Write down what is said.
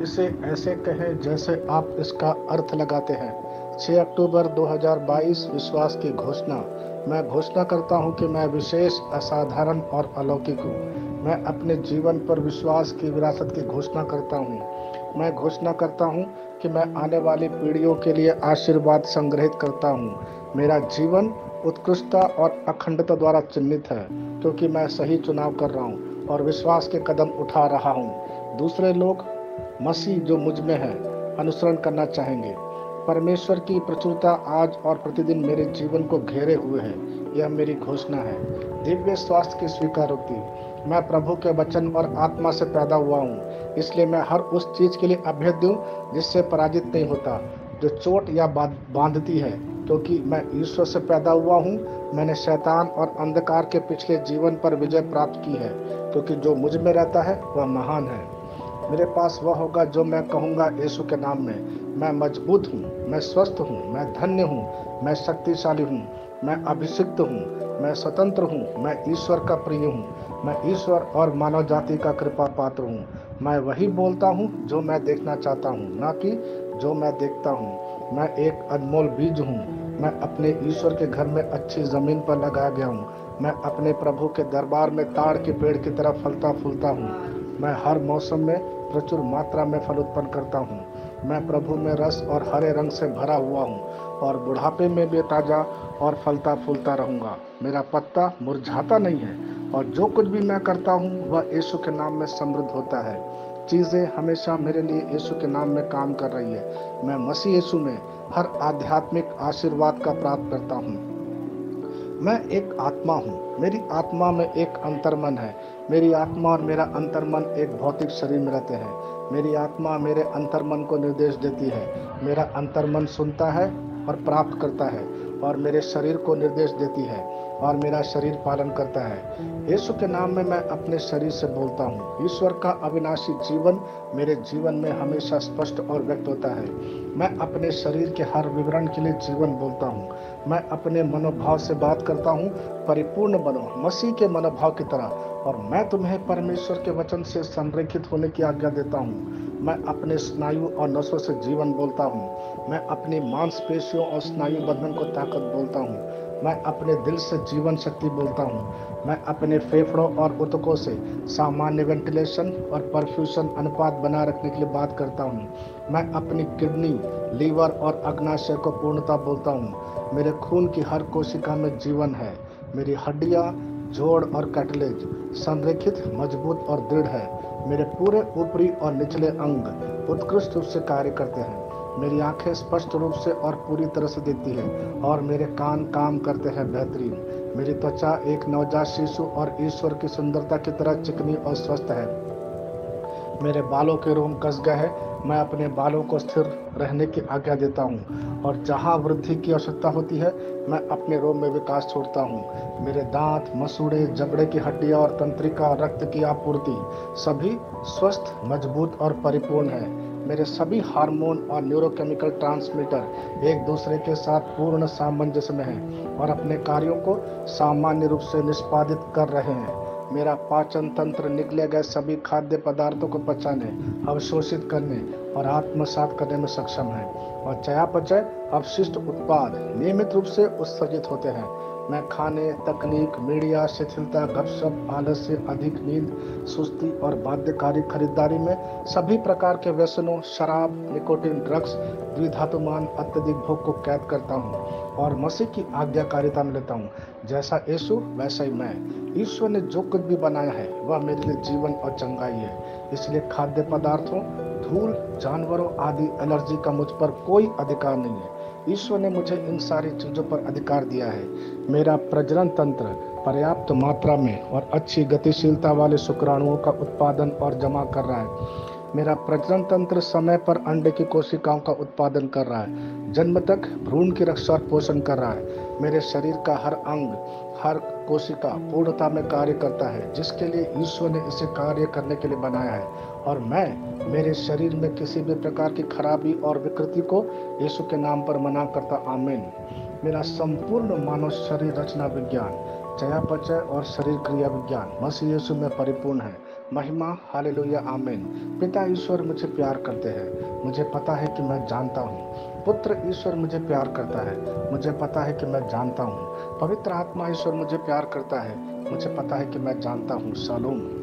इसे ऐसे कहें जैसे आप इसका अर्थ लगाते हैं। 6 अक्टूबर 2022 विश्वास की घोषणा। मैं घोषणा करता हूं कि मैं विशेष, असाधारण और अलौकिक हूं। मैं अपने जीवन पर विश्वास की विरासत की घोषणा करता हूं। मैं घोषणा करता हूं कि मैं आने वाली पीढ़ियों के लिए आशीर्वाद संग्रहित करता हूं। मेरा जीवन उत्कृष्टता और अखंडता द्वारा चिन्हित है, क्योंकि मैं सही चुनाव कर रहा हूं और विश्वास के कदम उठा रहा हूं। दूसरे लोग मसीह जो मुझ में है अनुसरण करना चाहेंगे। परमेश्वर की प्रचुरता आज और प्रतिदिन मेरे जीवन को घेरे हुए है। यह मेरी घोषणा है। दिव्य स्वास्थ्य की स्वीकारोक्ति। मैं प्रभु के वचन और आत्मा से पैदा हुआ हूँ, इसलिए मैं हर उस चीज के लिए अभेद्य हूँ जिससे पराजित नहीं होता, जो चोट या बांधती है। क्योंकि मैं ईश्वर से पैदा हुआ हूँ, मैंने शैतान और अंधकार के पिछले जीवन पर विजय प्राप्त की है, क्योंकि जो मुझ में रहता है वह महान है। मेरे पास वह होगा जो मैं कहूँगा यीशु के नाम में। मैं मजबूत हूँ, मैं स्वस्थ हूँ, मैं धन्य हूँ, मैं शक्तिशाली हूँ, मैं अभिषिक्त हूँ, मैं स्वतंत्र हूँ, मैं ईश्वर का प्रिय हूँ, मैं ईश्वर और मानव जाति का कृपा पात्र हूँ। मैं वही बोलता हूँ जो मैं देखना चाहता हूँ, ना कि जो मैं देखता हूँ। मैं एक अनमोल बीज हूँ। मैं अपने ईश्वर के घर में अच्छी जमीन पर लगाया गया हूँ। मैं अपने प्रभु के दरबार में ताड़ के पेड़ की तरह फलता फूलता हूँ। मैं हर मौसम में प्रचुर मात्रा में फल उत्पन्न करता हूँ। मैं प्रभु में रस और हरे रंग से भरा हुआ हूँ और बुढ़ापे में भी ताजा और फलता फूलता रहूंगा। मेरा पत्ता मुरझाता नहीं है और जो कुछ भी मैं करता हूँ वह यीशु के नाम में समृद्ध होता है। चीजें हमेशा मेरे लिए यीशु के नाम में काम कर रही है। मैं मसीह यीशु में हर आध्यात्मिक आशीर्वाद का प्राप्त करता हूँ। मैं एक आत्मा हूँ। मेरी आत्मा में एक अंतर्मन है। मेरी आत्मा और मेरा अंतर्मन एक भौतिक शरीर में रहते हैं। मेरी आत्मा मेरे अंतर्मन को निर्देश देती है। मेरा अंतर्मन सुनता है और प्राप्त करता है, और मेरे शरीर को निर्देश देती है और मेरा शरीर पालन करता है। यीशु के नाम में मैं अपने शरीर से बोलता हूँ। ईश्वर का अविनाशी जीवन मेरे जीवन में हमेशा स्पष्ट और व्यक्त होता है। मैं अपने शरीर के हर विवरण के लिए जीवन बोलता हूँ। मैं अपने मनोभाव से बात करता हूँ। परिपूर्ण बनो मसीह के मनोभाव की तरह, और मैं तुम्हें परमेश्वर के वचन से संरेखित होने की आज्ञा देता हूँ। मैं अपने स्नायु और नसों से जीवन बोलता हूँ। मैं अपनी मांसपेशियों और स्नायु बंधन को ताकत बोलता हूँ। मैं अपने दिल से जीवन शक्ति बोलता हूँ। मैं अपने फेफड़ों और ऊतकों से सामान्य वेंटिलेशन और परफ्यूशन अनुपात बनाए रखने के लिए बात करता हूँ। मैं अपनी किडनी, लीवर और अग्नाशय को पूर्णता बोलता हूँ। मेरे खून की हर कोशिका में जीवन है। मेरी हड्डियाँ, जोड़ और कैटलेज संरेखित, मजबूत और दृढ़ है। मेरे पूरे ऊपरी और निचले अंग उत्कृष्ट रूप से कार्य करते हैं। मेरी आंखें स्पष्ट रूप से और पूरी तरह से दिखती है, और मेरे कान काम करते हैं बेहतरीन। मेरी त्वचा एक नवजात शिशु और ईश्वर की सुंदरता की तरह चिकनी और स्वस्थ है। मेरे बालों के रोम कस गए हैं। मैं अपने बालों को स्थिर रहने की आज्ञा देता हूँ, और जहाँ वृद्धि की आवश्यकता होती है मैं अपने रोम में विकास छोड़ता हूँ। मेरे दांत, मसूड़े, जबड़े की हड्डियाँ और तंत्रिका और रक्त की आपूर्ति सभी स्वस्थ, मजबूत और परिपूर्ण है। मेरे सभी हार्मोन और न्यूरोकेमिकल ट्रांसमीटर एक दूसरे के साथ पूर्ण सामंजस्य में हैं और अपने कार्यों को सामान्य रूप से निष्पादित कर रहे हैं। मेरा पाचन तंत्र निगले गए सभी खाद्य पदार्थों को पचाने, अवशोषित करने और आत्मसात करने में सक्षम है, और चयापचय अपशिष्ट उत्पाद नियमित रूप से उत्सर्जित होते हैं। मैं खाने, तकनीक, मीडिया, शिथिलता, गपशप, आलस्य, अधिक नींद, सुस्ती और बाध्यकारी खरीदारी में सभी प्रकार के व्यसनों, शराब, निकोटीन, ड्रग्स, द्विधातुमान, अत्यधिक भोग को कैद करता हूँ और मसीह की आज्ञाकारिता में लेता हूँ। जैसा यीशु वैसा ही मैं। ईश्वर ने जो कुछ भी बनाया है वह मेरे लिए जीवन और चंगाई है। इसलिए खाद्य पदार्थों, धूल, जानवरों आदि एलर्जी का मुझ पर कोई अधिकार नहीं है। ईश्वर ने मुझे इन सारी चीजों पर अधिकार दिया है। मेरा प्रजनन तंत्र पर्याप्त मात्रा में और अच्छी गतिशीलता वाले शुक्राणुओं का उत्पादन और जमा कर रहा है। मेरा प्रजनन तंत्र समय पर अंडे की कोशिकाओं का उत्पादन कर रहा है, जन्म तक भ्रूण की रक्षा और पोषण कर रहा है। मेरे शरीर का हर अंग, हर कोशिका पूर्णता में कार्य करता है, जिसके लिए ईश्वर ने इसे कार्य करने के लिए बनाया है। और मैं मेरे शरीर में किसी भी प्रकार की खराबी और विकृति को यीशु के नाम पर मना करता। आमीन। मेरा संपूर्ण मानव शरीर रचना विज्ञान, चयापचय और शरीर क्रिया विज्ञान मसीह यीशु में परिपूर्ण है। महिमा, हालेलुया, आमीन। पिता ईश्वर मुझे प्यार करते हैं, मुझे पता है कि मैं जानता हूँ। पुत्र ईश्वर मुझे प्यार करता है, मुझे पता है कि मैं जानता हूँ। पवित्र आत्मा ईश्वर मुझे प्यार करता है, मुझे पता है कि मैं जानता हूँ। शालोम।